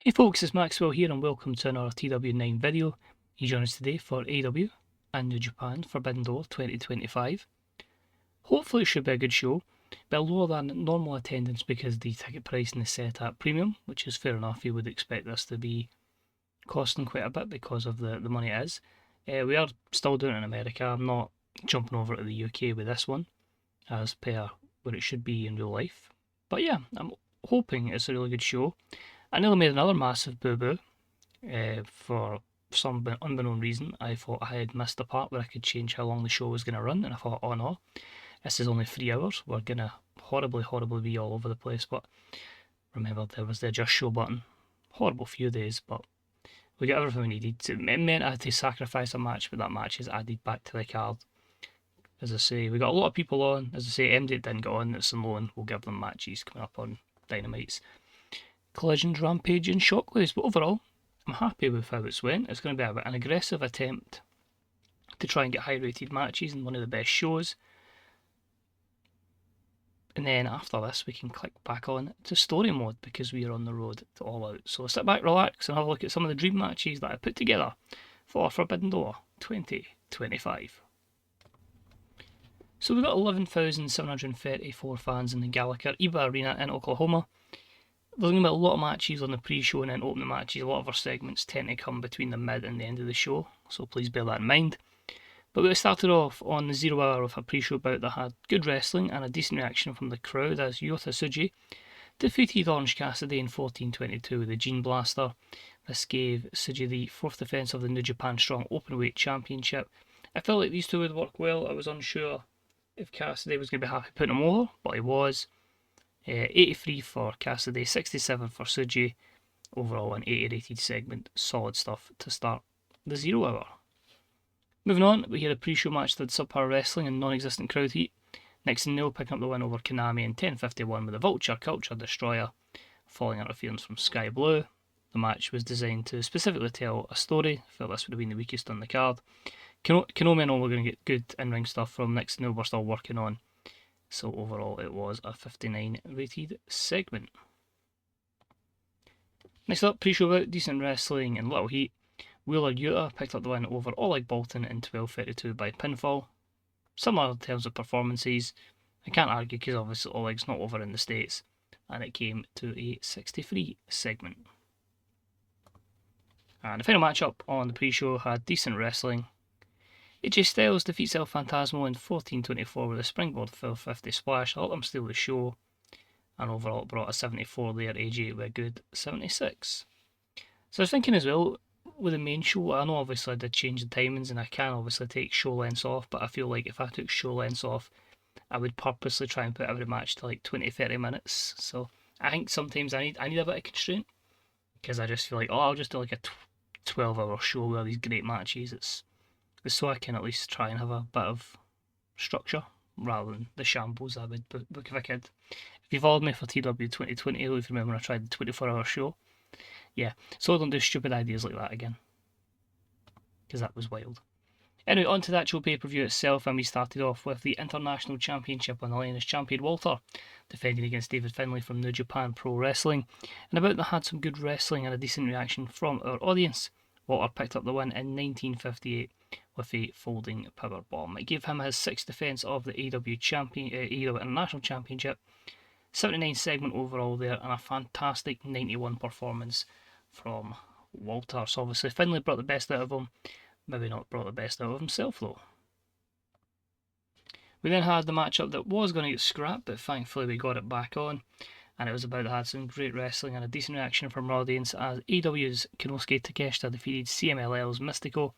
Hey folks, it's Maxwell here and welcome to another TW9 video. You join us today for AEW and New Japan Forbidden Door 2025. Hopefully it should be a good show, but lower than normal attendance because the ticket pricing is set at premium, which is fair enough. You would expect this to be costing quite a bit because of the money it is. We are still doing it in America. I'm not jumping over to the UK with this one, as per where it should be in real life. But yeah, I'm hoping it's a really good show. I nearly made another massive boo-boo for some unbeknown reason. I thought I had missed the part where I could change how long the show was going to run, and I thought, oh no, this is only 3 hours. We're going to horribly be all over the place. But remember, there was the adjust show button. Horrible few days, but we got everything we needed. It meant I had to sacrifice a match, but that match is added back to the card. As I say, we got a lot of people on. As I say, MD didn't get on. It's on loan. We'll give them matches coming up on Dynamites. Collisions, Rampage and Shockwaves, but overall I'm happy with how it's went. It's going to be an aggressive attempt to try and get high rated matches and one of the best shows, and then after this we can click back on to story mode because we are on the road to All Out. So sit back, relax and have a look at some of the dream matches that I put together for Forbidden Door 2025. So we've got 11,734 fans in the Gallagher Iba Arena in Oklahoma. There's going to be a lot of matches on the pre-show and then opening matches. A lot of our segments tend to come between the mid and the end of the show, so please bear that in mind. But we started off on the 0 hour of a pre-show bout that had good wrestling and a decent reaction from the crowd as Yota Tsuji defeated Orange Cassidy in 14:22 with the Gene Blaster. This gave Tsuji the 4th defence of the New Japan Strong Openweight Championship. I felt like these two would work well. I was unsure if Cassidy was going to be happy putting him over, but he was. 83 for Cassidy, 67 for Tsuji. Overall, an 80 rated segment. Solid stuff to start the 0 hour. Moving on, we had a pre-show match that had subpar wrestling and non-existent crowd heat. Nixon Nil picking up the win over Konami in 10:51 with a Vulture Culture Destroyer, following interference from Sky Blue. The match was designed to specifically tell a story. I felt this would have been the weakest on the card. Konami and all were going to get good in-ring stuff from Nixon Nil. We're still working on. So overall it was a 59 rated segment. Next up, pre-show bout, decent wrestling and little heat. Wheeler Yuta picked up the win over Oleg Boltin in 12:32 by pinfall. Similar in terms of performances. I can't argue because obviously Oleg's not over in the States, and it came to a 63 segment. And the final matchup on the pre-show had decent wrestling. AJ Styles defeats El Phantasmo in 14:24 with a springboard 450 splash. I let them steal the show, and overall it brought a 74 there. AJ with a good 76. So I was thinking as well, with the main show, I know obviously I did change the timings and I can obviously take show lengths off, but I feel like if I took show lengths off, I would purposely try and put every match to like 20-30 minutes. So I think sometimes I need a bit of constraint, because I just feel like, I'll just do like a 12-hour show with all these great matches. It's so I can at least try and have a bit of structure rather than the shambles I would book if I could. If you followed me for TW 2020, if you remember when I tried the 24-hour show, yeah, so I don't do stupid ideas like that again, because that was wild. Anyway, on to the actual pay-per-view itself, and we started off with the International Championship on the line as champion Walter defending against David Finlay from New Japan Pro Wrestling, and about that had some good wrestling and a decent reaction from our audience. Walter picked up the win in 1958 with a folding powerbomb. It gave him his 6th defence of the AEW International Championship, 79 segment overall there, and a fantastic 91 performance from Walter. So obviously Finlay brought the best out of him, maybe not brought the best out of himself though. We then had the matchup that was going to get scrapped, but thankfully we got it back on, and it was about to have some great wrestling and a decent reaction from our audience as AEW's Konosuke Takeshita defeated CMLL's Mystico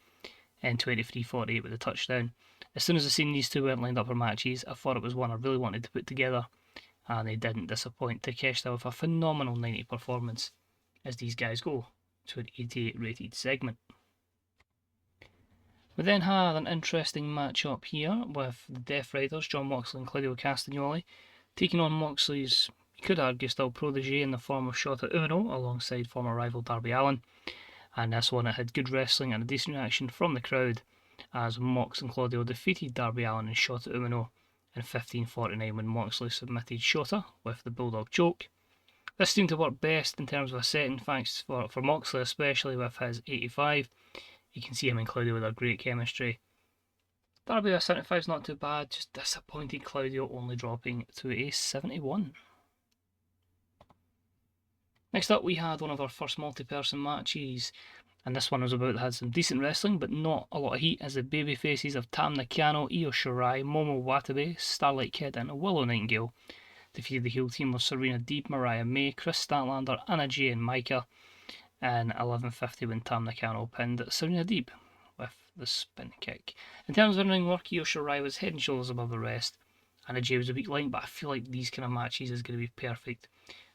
in 23:48 with a touchdown. As soon as I seen these two weren't lined up for matches, I thought it was one I really wanted to put together, and they didn't disappoint. Takeshita with a phenomenal 90 performance as these guys go to an 88 rated segment. We then had an interesting matchup here with the Death Riders, John Moxley and Claudio Castagnoli, taking on Moxley's, you could argue, still protege in the form of Shota Umino alongside former rival Darby Allin. And this one, it had good wrestling and a decent reaction from the crowd as Mox and Claudio defeated Darby Allin and Shota Umino in 15:49 when Moxley submitted Shota with the Bulldog choke. This seemed to work best in terms of a setting, thanks for Moxley, especially with his 85. You can see him and Claudio with their great chemistry. Darby with 75 is not too bad, just disappointed Claudio only dropping to a 71. Next up we had one of our first multi-person matches, and this one was had some decent wrestling but not a lot of heat, as the baby faces of Tam Nakano, Io Shirai, Momo Watabe, Starlight Kid and Willow Nightingale defeated the heel team of Serena Deeb, Mariah May, Chris Statlander, Anna Jay and Micah in 11:50 when Tam Nakano pinned Serena Deeb with the spin kick. In terms of in-ring work, Io Shirai was head and shoulders above the rest. Anna Jay was a weak line, but I feel like these kind of matches is going to be perfect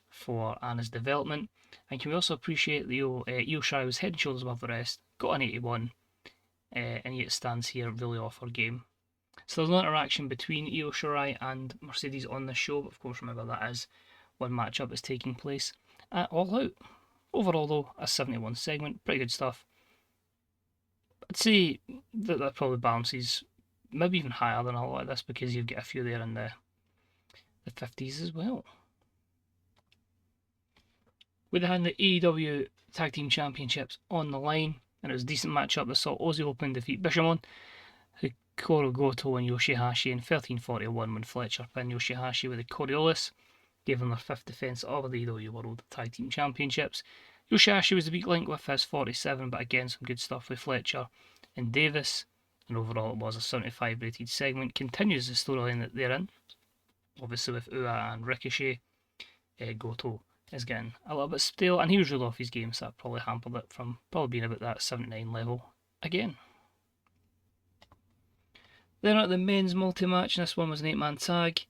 for Anna's development. And can we also appreciate that Io Shirai was head and shoulders above the rest, got an 81, and yet stands here really off her game. So there's no interaction between Io Shirai and Mercedes on this show, but of course remember that is one matchup that's taking place at All Out. Overall though, a 71 segment, pretty good stuff. I'd say that probably balances maybe even higher than a lot of this, because you've got a few there in the 50s as well. We had the AEW Tag Team Championships on the line, and it was a decent matchup that saw Ozzy Open defeat Bishamon, Hikaru Goto and Yoshihashi in 13:41 when Fletcher pinned Yoshihashi with a Coriolis, gave them their 5th defence of the AEW World Tag Team Championships. Yoshihashi was the weak link with his 47, but again some good stuff with Fletcher and Davis, and overall it was a 75 rated segment. Continues the storyline that they're in, obviously with Ua and Ricochet. Goto is getting a little bit stale, and he was really off his game, so that probably hampered it from probably being about that 79 level again. Then at the men's multi-match, and this one was an 8-man tag,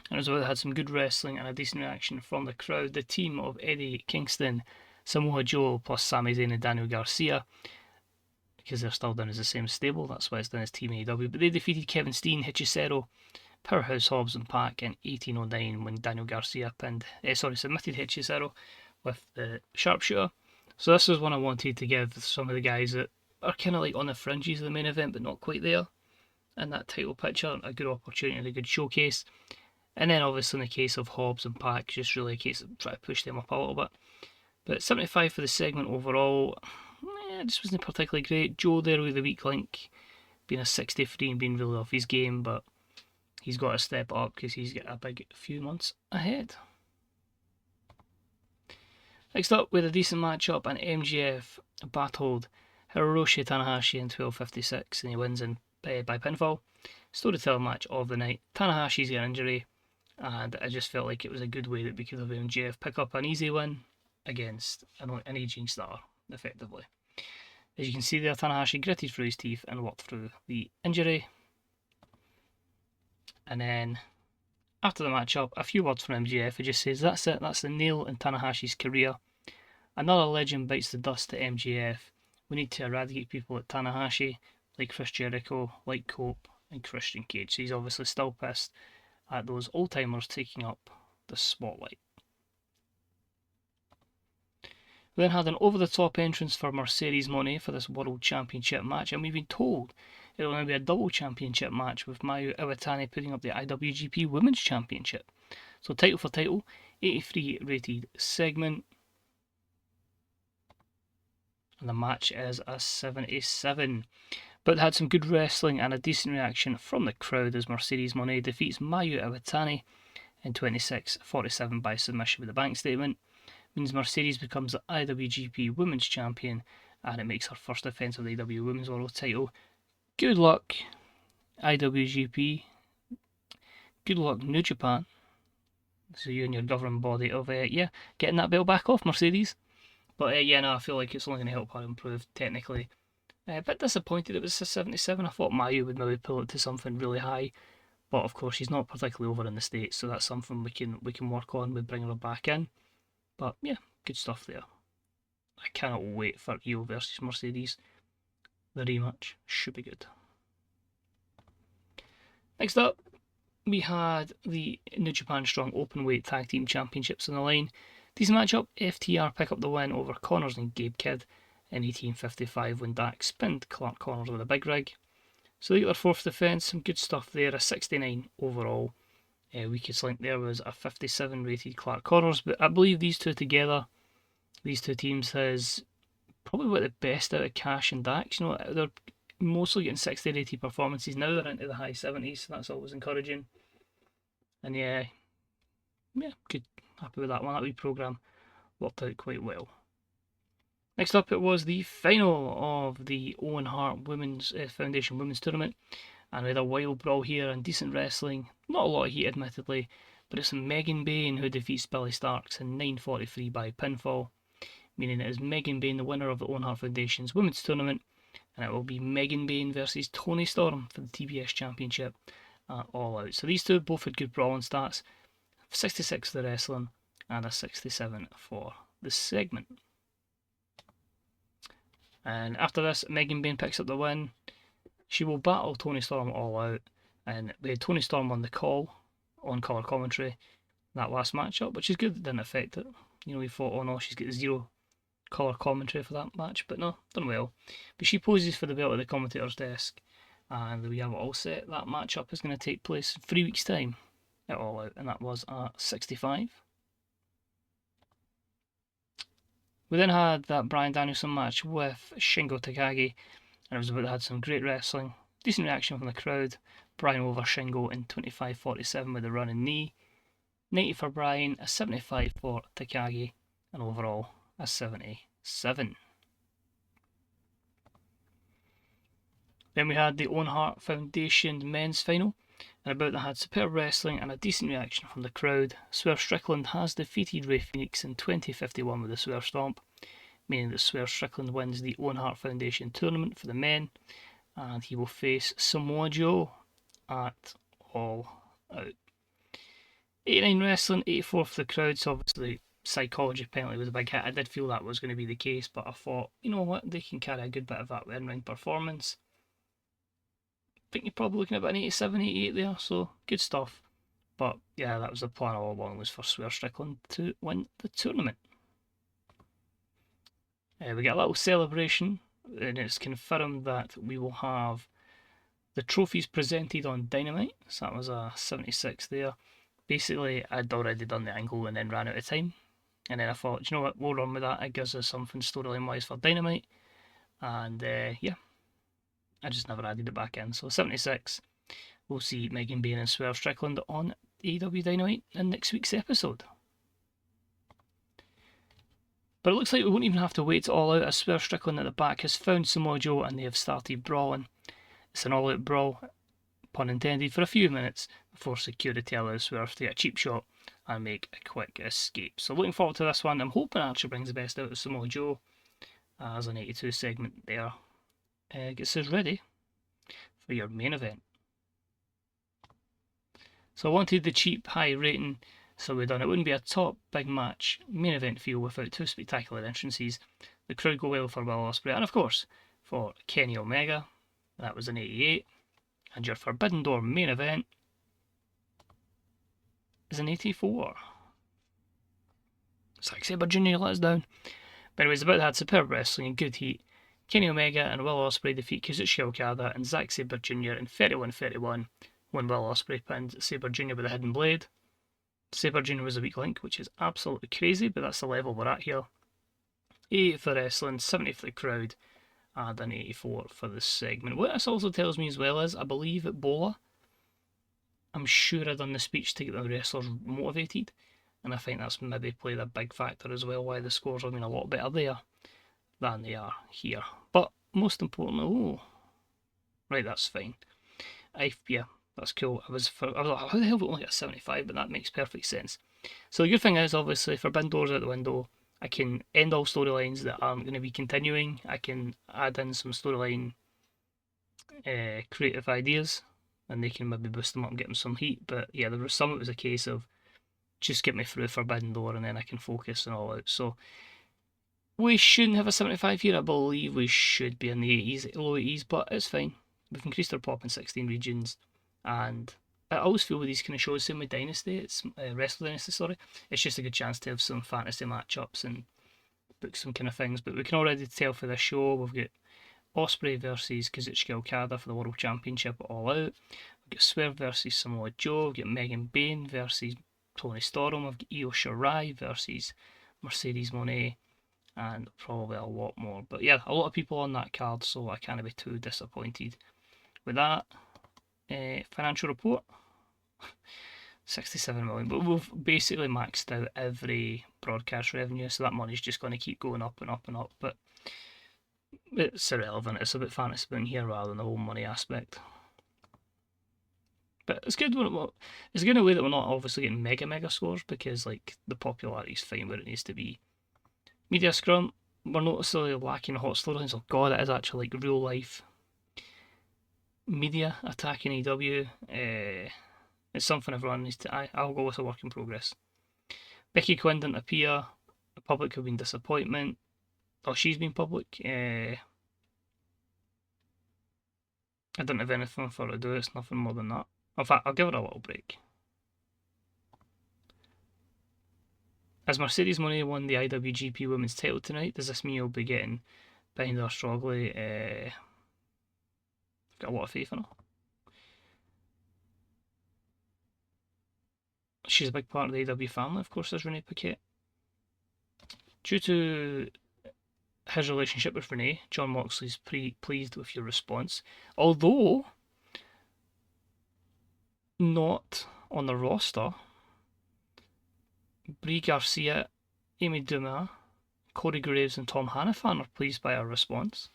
and as well, it had some good wrestling and a decent reaction from the crowd. The team of Eddie Kingston, Samoa Joe, plus Sami Zayn and Daniel Garcia, because they're still down as the same stable, that's why it's done as Team AEW, but they defeated Kevin Steen, Hichisero, Powerhouse Hobbs and Pac in 18:09 when Daniel Garcia submitted Hichisero with the sharpshooter. So this is one I wanted to give some of the guys that are kind of like on the fringes of the main event but not quite there in that title picture, a good opportunity and a good showcase. And then obviously in the case of Hobbs and Pac, just really a case of trying to push them up a little bit. But 75 for the segment overall, just wasn't particularly great. Joe there with the weak link, being a 63 and being really off his game, but he's got to step up because he's got a big few months ahead. Next up, with a decent matchup, and MJF battled Hiroshi Tanahashi in 12:56, and he wins by pinfall. Storytelling match of the night. Tanahashi's got an injury, and I just felt like it was a good way that we could have MJF pick up an easy win against an aging star, effectively. As you can see there, Tanahashi gritted through his teeth and worked through the injury. And then, after the matchup, a few words from MJF. He just says, "That's it, that's the nail in Tanahashi's career. Another legend bites the dust to MJF. We need to eradicate people like Tanahashi, like Chris Jericho, like Cope, and Christian Cage." So he's obviously still pissed at those old-timers taking up the spotlight. We then had an over-the-top entrance for Mercedes Moné for this World Championship match, and we've been told it will now be a double championship match, with Mayu Iwatani putting up the IWGP Women's Championship. So title for title, 83 rated segment. And the match is a 77. But had some good wrestling and a decent reaction from the crowd as Mercedes Moné defeats Mayu Iwatani in 26:47 by submission with a bank statement. Means Mercedes becomes the IWGP Women's Champion, and it makes her first defence of the AEW Women's World title. Good luck, IWGP. Good luck, New Japan. So you and your governing body of, getting that belt back off, Mercedes. But I feel like it's only going to help her improve technically. A bit disappointed it was a 77. I thought Mayu would maybe pull it to something really high. But of course, she's not particularly over in the States, so that's something we can work on with bringing her back in. But yeah, good stuff there. I cannot wait for Io versus Mercedes. The rematch should be good. Next up, we had the New Japan Strong Openweight Tag Team Championships on the line. Decent matchup, FTR pick up the win over Connors and Gabe Kidd in 18:55 when Dax spinned Clark Connors with a big rig. So they get their 4th defence, some good stuff there, a 69 overall. Weakest link there was a 57 rated Clark Connors, but I believe these two together, these two teams, has probably got the best out of Cash and Dax. You know, they're mostly getting 60 rated performances now. They're into the high 70s, so that's always encouraging. And yeah, good, happy with that one. That wee program worked out quite well. Next up, it was the final of the Owen Hart Women's Foundation Women's Tournament, and we had a wild brawl here and decent wrestling. Not a lot of heat, admittedly, but it's Megan Bayne who defeats Billy Starks in 9:43 by pinfall, meaning it is Megan Bayne the winner of the Owen Hart Foundation's Women's Tournament, and it will be Megan Bayne versus Toni Storm for the TBS Championship at All Out. So these two both had good brawling stats, 66 for the wrestling and a 67 for the segment. And after this, Megan Bayne picks up the win. She will battle Toni Storm All Out, and we had Toni Storm on the call, on colour commentary, that last matchup, which is good. It didn't affect it. You know, we thought, oh no, she's got zero colour commentary for that match, but no, done well. But she poses for the belt at the commentator's desk, and we have it all set. That matchup is going to take place in 3 weeks' time at All Out, and that was at 65. We then had that Bryan Danielson match with Shingo Takagi, and it was about to have some great wrestling, decent reaction from the crowd. Bryan over Shingo in 25:47 with a running knee. 90 for Bryan, a 75 for Takagi, and overall a 77. Then we had the Owen Hart Foundation men's final, and about that had superb wrestling and a decent reaction from the crowd. Swerve Strickland has defeated Rey Fenix in 20:51 with a Swerve Stomp, meaning that Swerve Strickland wins the Owen Hart Foundation tournament for the men, and he will face Samoa Joe at All Out. 89 wrestling, 84 for the crowd, so obviously psychology penalty was a big hit. I did feel that was going to be the case, but I thought, you know what, they can carry a good bit of that in-ring performance. I think you're probably looking at about an 87, 88 there, so good stuff. But yeah, that was the plan all along, was for Swerve Strickland to win the tournament. We get a little celebration, and it's confirmed that we will have the trophies presented on Dynamite. So that was a 76 there. Basically, I'd already done the angle and then ran out of time. And then I thought, you know what, we'll run with that. It gives us something storyline-wise for Dynamite. And yeah, I just never added it back in. So 76, we'll see Megan Bayne and Swerve Strickland on AEW Dynamite in next week's episode. But it looks like we won't even have to wait All Out, as Swerve Strickland at the back has found Samoa Joe and they have started brawling. It's an all-out brawl, pun intended, for a few minutes before security allows Swerve to get a cheap shot and make a quick escape. So looking forward to this one. I'm hoping it actually brings the best out of Samoa Joe, as an 82 segment there gets us ready for your main event. So I wanted the cheap high rating, so we done it. Wouldn't be a top big match main event feel without two spectacular entrances. The crowd go well for Will Ospreay, and of course for Kenny Omega. That was an 88. And your Forbidden Door main event is an 84. Zack Sabre Jr. let us down. But anyways, about that, superb wrestling and good heat. Kenny Omega and Will Ospreay defeat Kazuchika Okada and Zack Sabre Jr. in 31-31 when Will Ospreay pinned Sabre Jr. with a hidden blade. Sabre Jr. was a weak link, which is absolutely crazy, but that's the level we're at here. 88 for wrestling, 70 for the crowd, and an 84 for the segment. What this also tells me as well is, I believe at Bola, I'm sure I done the speech to get the wrestlers motivated, and I think that's maybe played a big factor as well, why the scores have been a lot better there than they are here. But most importantly, right, that's fine. Yeah, that's cool. I was like, how the hell do we only get a 75? But that makes perfect sense. So the good thing is, obviously, Forbidden Door's out the window. I can end all storylines that aren't going to be continuing. I can add in some storyline creative ideas, and they can maybe boost them up and get them some heat. But yeah, there was some it was a case of just get me through Forbidden Door and then I can focus and all out. So we shouldn't have a 75 here. I believe we should be in the 80s, low 80s, but it's fine. We've increased our pop in 16 regions, and I always feel with these kind of shows, same with Dynasty, it's Wrestle Dynasty, sorry, it's just a good chance to have some fantasy matchups and book some kind of things. But we can already tell for this show, we've got Ospreay versus Kazuchika Okada for the World Championship at All Out. We've got Swerve versus Samoa Joe, we've got Megan Bayne versus Tony Storm, I've got Io Shirai versus Mercedes Moné, and probably a lot more. But yeah, a lot of people on that card, so I can't be too disappointed with that. Financial report, 67 million, but we've basically maxed out every broadcast revenue, so that money's just going to keep going up and up and up. But it's irrelevant. It's about fantasy booking here rather than the whole money aspect. But it's good it's good in a way that we're not obviously getting mega scores, because like the popularity is fine where it needs to be. Media scrum, we're noticeably lacking hot storylines. Oh god, it is actually like real life media attacking AEW. It's something everyone needs to. I'll go with a work in progress. Becky Quinn didn't appear. The public have been disappointment. Oh, she's been public. I didn't have anything for her to do. It's nothing more than that. In fact, I'll give her a little break. As Mercedes Moné won the IWGP Women's title tonight, does this mean you'll be getting behind her strongly? I've got a lot of faith in her. She's a big part of the AEW family, of course, as Renee Paquette. Due to his relationship with Renee, Jon Moxley's pleased with your response, although not on the roster. Brie Garcia, Amy Dumas, Corey Graves and Tom Hannafan are pleased by our response.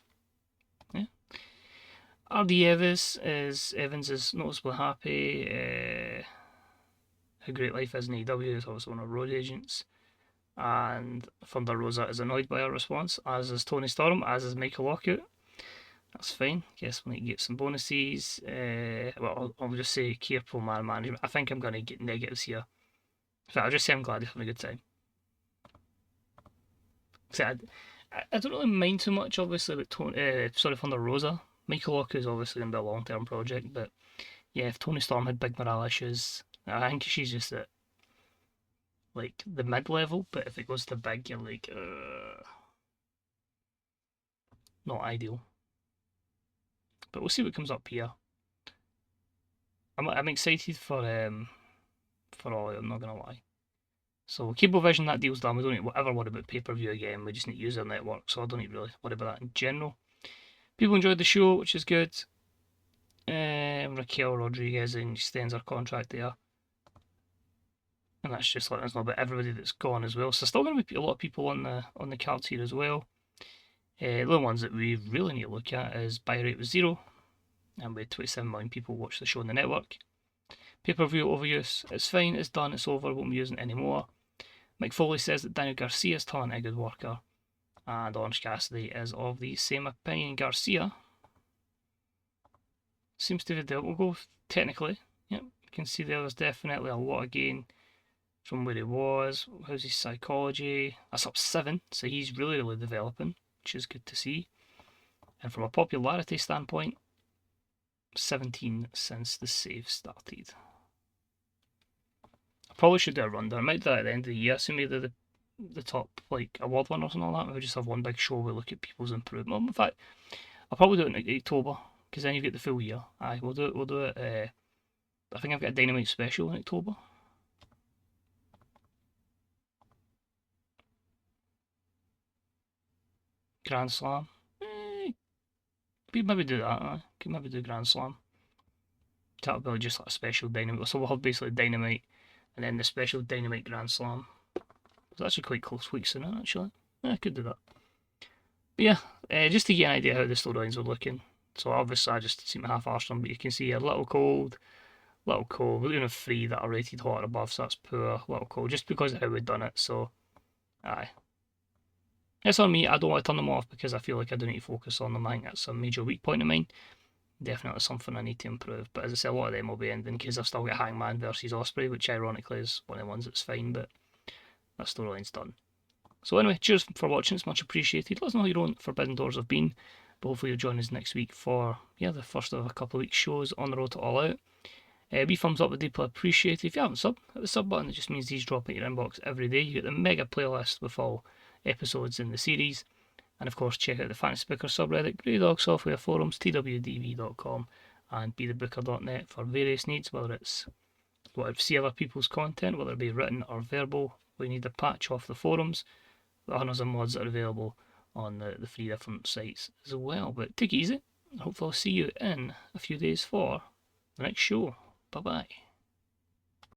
Yeah. RD Evans is noticeably happy. How great life is in AEW is also one of our road agents. And Thunder Rosa is annoyed by our response, as is Tony Storm, as is Michael Lockout. That's fine. Guess we'll need to get some bonuses. Well, I'll just say careful man management. I think I'm going to get negatives here. In fact, I'll just say I'm glad he's having a good time. So I don't really mind too much, obviously, with Thunder Rosa. Michael Lockout is obviously going to be a long-term project, but yeah, if Tony Storm had big morale issues, I think she's just at like the mid-level, but if it goes to big, you're like, not ideal. But we'll see what comes up here. I'm excited for all. I'm not gonna lie. So Cablevision, that deal's done. We don't need to ever worry about pay-per-view again. We just need to use our network, so I don't need to really worry about that in general. People enjoyed the show, which is good. Raquel Rodriguez extends her contract there. And that's just letting us know about everybody that's gone as well. So still going to be a lot of people on the cards here as well. The only ones that we really need to look at is buy rate was 0, and we had 27 million people watch the show on the network. Pay-per-view overuse, it's fine, it's done, it's over, won't be using it anymore. Mike Foley says that Daniel Garcia is talent a good worker, and Orange Cassidy is of the same opinion. Garcia seems to be the we'll go technically. Yep, you can see there's definitely a lot of gain from where he was. How's his psychology? That's up 7, so he's really developing, which is good to see. And from a popularity standpoint, 17 since the save started. I probably should do a rundown. I might do that at the end of the year, so maybe the top like award winners and all that. Maybe just have one big show where we look at people's improvement. In fact, I'll probably do it in October, because then you get the full year. Aye, we'll do it. I think I've got a Dynamite special in October. Grand Slam. Could maybe do that. Could maybe do Grand Slam. That'll be just like a special Dynamite. So we'll have basically Dynamite and then the special Dynamite Grand Slam. It's actually quite close weeks in it, actually. Yeah, I could do that. But yeah, just to get an idea how the storylines are looking. So obviously I just seem to half-arse them, but you can see a little cold. We only have 3 that are rated hot or above, so that's poor. Little cold, just because of how we've done it. So, aye. It's on me. I don't want to turn them off because I feel like I do need to focus on them. I think that's a major weak point of mine. Definitely something I need to improve. But as I say, a lot of them will be ending because I've still got Hangman versus Ospreay, which ironically is one of the ones that's fine, but that storyline's done. So anyway, cheers for watching. It's much appreciated. Let us know how your own Forbidden Doors have been. But hopefully you'll join us next week for the first of a couple of weeks shows on the road to All Out. Wee thumbs up would deeply appreciated. If you haven't subbed, hit the sub button. It just means these drop in your inbox every day. You get the mega playlist with all episodes in the series. And of course, check out the Fantasy Picker subreddit, Grey Dog Software Forums, twdv.com, and bethebooker.net for various needs, whether it's want to see other people's content, whether it be written or verbal, or you need a patch off the forums. There are hundreds of mods that are available on the 3 different sites as well. But take it easy. Hopefully I'll see you in a few days for the next show. Bye bye.